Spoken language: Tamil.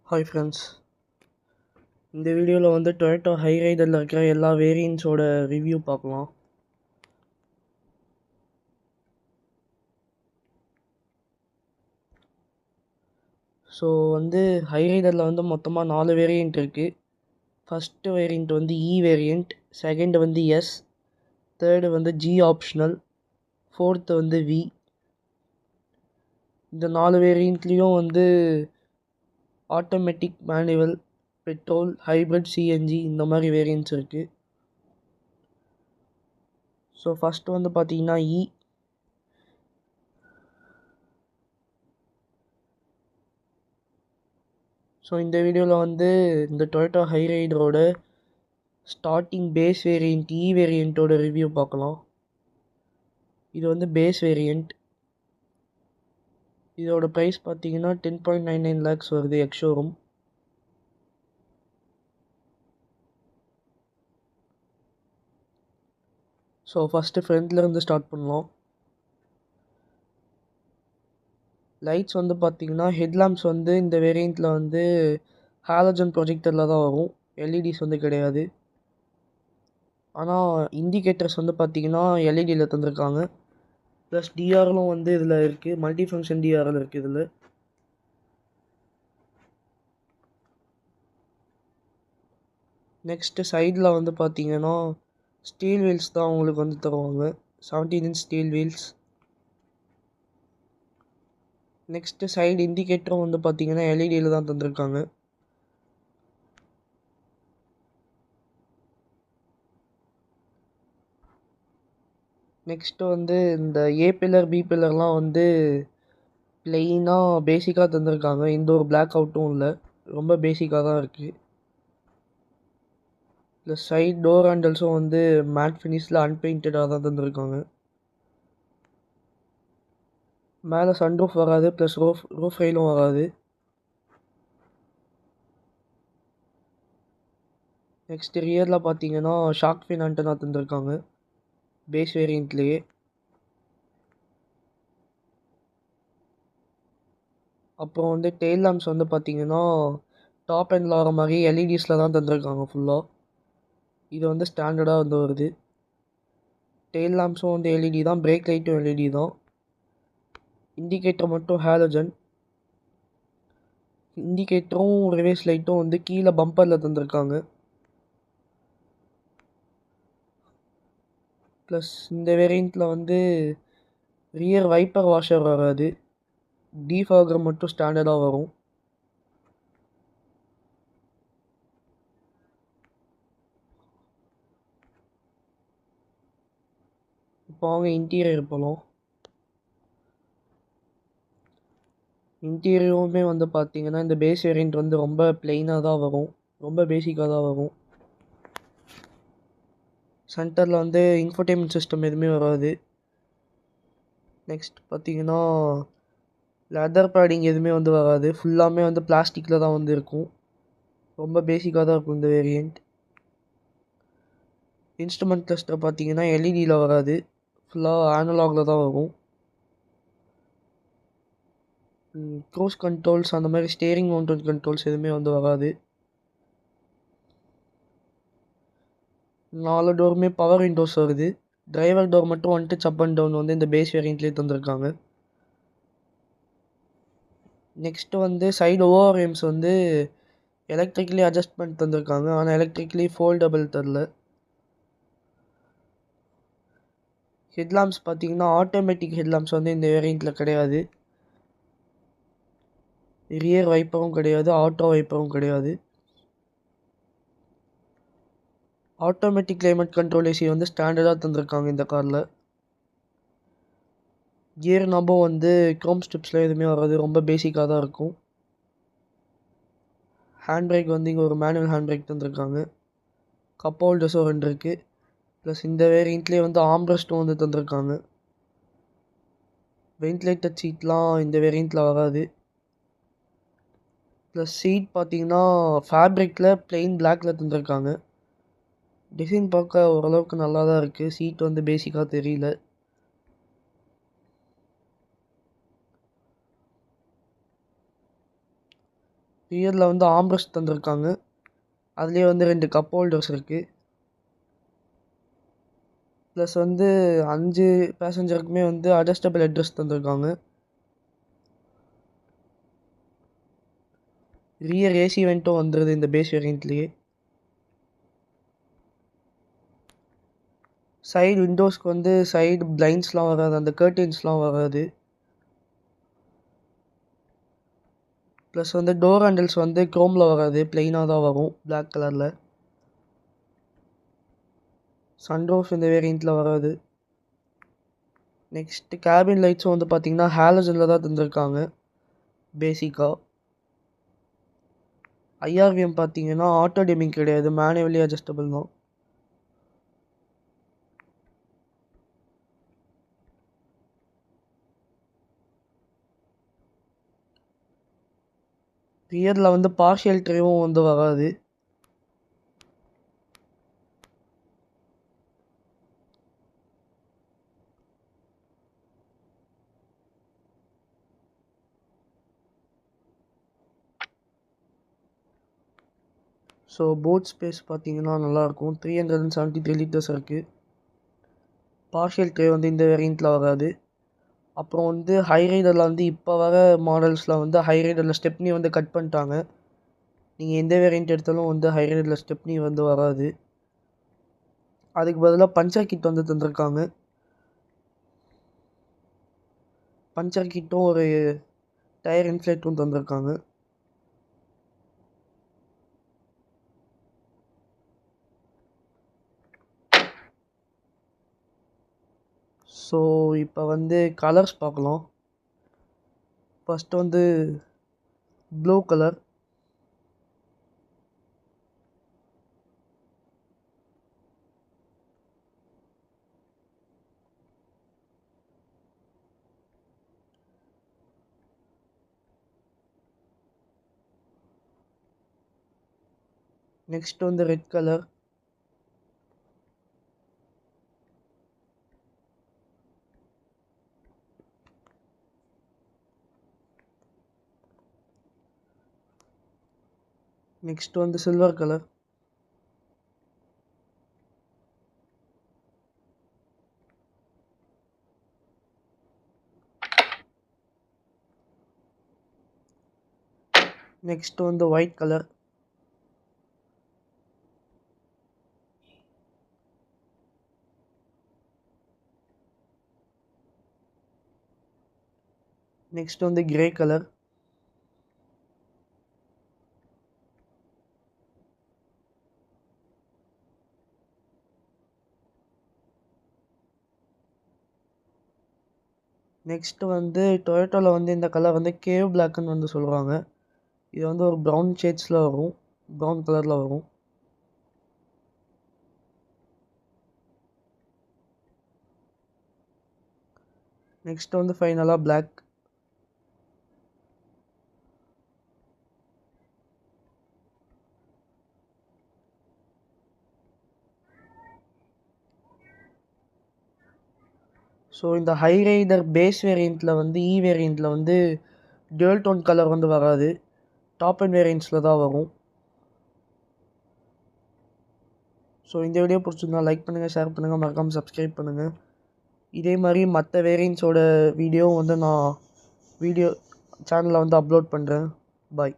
ஹாய் ஃப்ரெண்ட்ஸ், இந்த வீடியோவில் வந்து டொயோட்டா ஹைரைடரில் இருக்கிற எல்லா வேரியண்ட்ஸோட ரிவ்யூ பார்க்கலாம். ஸோ வந்து ஹைரைடரில் வந்து மொத்தமாக 4 வேரியண்ட் இருக்குது. ஃபஸ்ட்டு வேரியண்ட் வந்து வேரியண்ட், செகண்ட் வந்து எஸ், தேர்டு வந்து ஜி ஆப்ஷனல், ஃபோர்த்து வந்து வி. இந்த 4 வேரியண்ட்லேயும் வந்து automatic, manual, petrol, hybrid, CNG இந்த மாதிரி வேரியண்ட்ஸ் இருக்குது. ஸோ ஃபஸ்ட்டு வந்து பார்த்தீங்கன்னா ஸோ இந்த வீடியோவில் வந்து இந்த டொயோட்டா ஹைரைடரோட ஸ்டார்டிங் பேஸ் வேரியண்ட் வேரியண்ட்டோட ரிவ்யூ பார்க்கலாம். இது வந்து பேஸ் வேரியண்ட். இதோட ப்ரைஸ் பார்த்தீங்கன்னா 10.99 lakhs வருது எக்ஷோரூம். ஸோ ஃபஸ்ட்டு ஃப்ரண்ட்லேருந்து ஸ்டார்ட் பண்ணலாம். லைட்ஸ் வந்து பார்த்தீங்கன்னா ஹெட்லாம்ப்ஸ் வந்து இந்த வேரியண்ட்டில் வந்து ஹாலஜன் ப்ரொஜெக்டரில் தான் வரும், எல்இடிஸ் வந்து கிடையாது. ஆனால் இண்டிகேட்டர்ஸ் வந்து பார்த்தீங்கன்னா எல்இடியில் தந்திருக்காங்க. ப்ளஸ் டிஆர்லும் வந்து இதில் இருக்குது, மல்டி ஃபங்க்ஷன் டிஆர்எல் இருக்குது இதில். நெக்ஸ்ட்டு சைடில் வந்து பார்த்தீங்கன்னா ஸ்டீல் வீல்ஸ் தான் உங்களுக்கு வந்து தருவாங்க, 17 inch steel wheels. Next side இண்டிகேட்டரும் வந்து பார்த்தீங்கன்னா எல்இடியில் தான் தந்திருக்காங்க. நெக்ஸ்ட்டு வந்து இந்த ஏ பில்லர் பி பில்லர்லாம் வந்து ப்ளெயினாக பேசிக்காக தந்திருக்காங்க, எந்த ஒரு பிளாக் அவுட்டும் இல்லை, ரொம்ப பேசிக்காக தான் இருக்குது. ப்ளஸ் சைட் டோர் ஹேண்டல்ஸும் வந்து மேட் ஃபினிஷில் அன்பெயிண்டடாக தான் தந்திருக்காங்க. மேலே சன்ரூஃப் வராது, ப்ளஸ் ரூஃப் ரெயிலும் வராது. நெக்ஸ்ட் ரியரில் பார்த்தீங்கன்னா ஷார்க் ஃபின் ஆண்டனா தந்திருக்காங்க பேஸ் வேரியண்ட்லேயே. அப்புறம் வந்து டெயில் லேம்ப்ஸ் வந்து பார்த்தீங்கன்னா டாப் எண்டில் வர மாதிரி எல்இடிஸில் தான் தந்திருக்காங்க ஃபுல்லாக. இது வந்து ஸ்டாண்டர்டாக வந்து வருது. டெயில் லேம்ப்ஸும் வந்து எல்இடி தான், பிரேக் லைட்டும் எல்இடி தான். இண்டிகேட்டர் மட்டும் ஹாலஜன். இண்டிகேட்டரும் ரிவர்ஸ் லைட்டும் வந்து கீழே பம்பரில் தந்திருக்காங்க. ப்ளஸ் இந்த வேரியண்ட்டில் வந்து ரியர் வைப்பர் வாஷர் வராது, டீஃபாகர் மட்டும் ஸ்டாண்டர்டாக வரும். இப்போ அவங்க இன்டீரியர் போகலாம். இன்டீரியருமே வந்து பார்த்தீங்கன்னா இந்த பேஸ் வேரியண்ட் வந்து ரொம்ப ப்ளெயினாக தான் வரும், ரொம்ப பேசிக்காக தான் வரும். சென்டரில் வந்து இன்ஃபோடெயின்மெண்ட் சிஸ்டம் எதுவுமே வராது. நெக்ஸ்ட் பார்த்தீங்கன்னா லெதர் பேடிங் எதுவுமே வந்து வராது, ஃபுல்லாமே வந்து பிளாஸ்டிக்கில் தான் வந்து இருக்கும், ரொம்ப பேசிக்காக தான் இருக்கும் இந்த வேரியண்ட். இன்ஸ்ட்ருமெண்ட் கிளஸ்டர் பார்த்தீங்கன்னா எல்இடியில் வராது, ஃபுல்லாக ஆனலாகில் தான் வரும். க்ரூஸ் கண்ட்ரோல்ஸ் அந்த மாதிரி ஸ்டேரிங் மவுண்டட் கண்ட்ரோல்ஸ் எதுவுமே வந்து வராது. 4 டோருமே பவர் விண்டோஸ் வருது. டிரைவர் டோர் மட்டும் வந்துட்டு அப் அண்ட் டவுன் வந்து இந்த பேஸ் வேரியண்ட்லேயே தந்திருக்காங்க. நெக்ஸ்ட்டு வந்து சைடு ஓஆர்எம்ஸ் வந்து எலக்ட்ரிக்கலி அட்ஜஸ்ட்மெண்ட் தந்திருக்காங்க, ஆனால் எலக்ட்ரிக்கலி ஃபோல்டபிள் தரல. ஹெட்லாம்ப்ஸ் பார்த்தீங்கன்னா ஆட்டோமேட்டிக் ஹெட்லாம்ப்ஸ் வந்து இந்த வேரியண்ட்டில் கிடையாது. ரியர் வைப்பரும் கிடையாது, ஆட்டோ வைப்பரும் கிடையாது. ஆட்டோமேட்டிக் கிளைமேட் கண்ட்ரோல் ஏசி வந்து ஸ்டாண்டர்டாக தந்திருக்காங்க இந்த காரில். கியர் நாபும் வந்து க்ரோம் ஸ்ட்ரிப்ஸில் எதுவுமே வராது, ரொம்ப பேசிக்காக தான் இருக்கும். ஹேண்ட் பிரேக் வந்து இங்கே ஒரு மேனுவல் ஹேண்ட் பிரேக் தந்திருக்காங்க. கப் ஹோல்டர்ஸும் 2 இருக்குது. ப்ளஸ் இந்த வேரியண்ட்லேயே வந்து ஆம்ரெஸ்ட்டும் வந்து தந்திருக்காங்க. வென்டிலேட்டட் சீட்லாம் இந்த வேரியண்ட்டில் வராது. ப்ளஸ் சீட் பார்த்தீங்கன்னா ஃபேப்ரிக்கில் ப்ளெயின் பிளாக்கில் தந்திருக்காங்க. டிசைன் பார்க்க ஓரளவுக்கு நல்லா தான் இருக்குது, சீட் வந்து பேசிக்காக தெரியல. ரியரில் வந்து ஆம்ரெஸ்ட் தந்திருக்காங்க. அதுலேயே வந்து 2 கப் ஹோல்டர்ஸ் இருக்குது. ப்ளஸ் வந்து 5 பேசஞ்சருக்குமே வந்து அட்ஜஸ்டபிள் ஹெட்ரெஸ்ட் தந்திருக்காங்க. ரியர் ஏசி வெண்ட்டும் வந்துடுது இந்த பேஸ் வேரியண்ட்லேயே. சைடு விண்டோஸ்க்கு வந்து சைடு பிளைண்ட்ஸ்லாம் வராது, அந்த கர்டென்ஸ்லாம் வராது. ப்ளஸ் வந்து டோர் ஹேண்டில்ஸ் வந்து க்ரோமில் வராது, ப்ளெயினாக தான் வரும், பிளாக் கலரில். சன்ரூஃப் இந்த வேரியண்ட்டில் வராது. நெக்ஸ்ட்டு கேபின் லைட்ஸும் வந்து பார்த்திங்கன்னா ஹாலஜனில் தான் தந்திருக்காங்க பேசிக்காக. ஐஆர்விஎம் பார்த்தீங்கன்னா ஆட்டோ டிமிங் கிடையாது, மேனுவலி அட்ஜஸ்டபிள் தான். ரியரில் வந்து பார்ஷியல் ட்ரைவும் வந்து வராது. ஸோ போட் ஸ்பேஸ் பார்த்தீங்கன்னா நல்லாயிருக்கும். 373 லிட்டர்ஸ் இருக்குது. பார்ஷியல் ட்ரை வந்து இந்த வேரியண்ட்டில் வராது. அப்புறம் வந்து ஹை ரைடரில் வந்து இப்போ வர மாடல்ஸில் வந்து ஹை ரைடரில் ஸ்டெப்னி வந்து கட் பண்ணிட்டாங்க. நீங்கள் எந்த வேரியண்ட் எடுத்தாலும் வந்து ஹை ரைடரில் ஸ்டெப்னி வந்து வராது. அதுக்கு பதிலாக பஞ்சர் கிட் வந்து தந்திருக்காங்க. பஞ்சர் கிட்டும் ஒரு டயர் இன்ஃப்ளேட்டும் தந்திருக்காங்க. ஸோ இப்போ வந்து கலர்ஸ் பார்க்கலாம். ஃபஸ்ட்டு வந்து ப்ளூ கலர், நெக்ஸ்ட் வந்து ரெட் கலர், நெக்ஸ்ட் வந்து சில்வர் கலர், நெக்ஸ்ட் வந்து ஒயிட் கலர், நெக்ஸ்ட் வந்து கிரே கலர், நெக்ஸ்ட்டு வந்து டொயோட்டோவில் வந்து இந்த கலர் வந்து கேவ் பிளாக்குன்னு வந்து சொல்லுவாங்க. இது வந்து ஒரு ப்ரௌன் ஷேட்ஸில் வரும், ப்ரௌன் கலரில் வரும். நெக்ஸ்ட் வந்து ஃபைனலாக பிளாக். ஸோ இந்த ஹை ரைடர் பேஸ் வேரியண்ட்டில் வந்து வேரியண்ட்டில் வந்து டுவல் டோன் கலர் வந்து வராது, டாப் அண்ட் வேரியண்ட்ஸில் தான் வரும். ஸோ இந்த வீடியோ பிடிச்சிருந்தா லைக் பண்ணுங்கள், ஷேர் பண்ணுங்கள், மறக்காமல் சப்ஸ்கிரைப் பண்ணுங்கள். இதே மாதிரி மற்ற வேரியண்ட்ஸோட வீடியோ வந்து நான் சேனலில் வந்து அப்லோட் பண்ணுறேன். பாய்.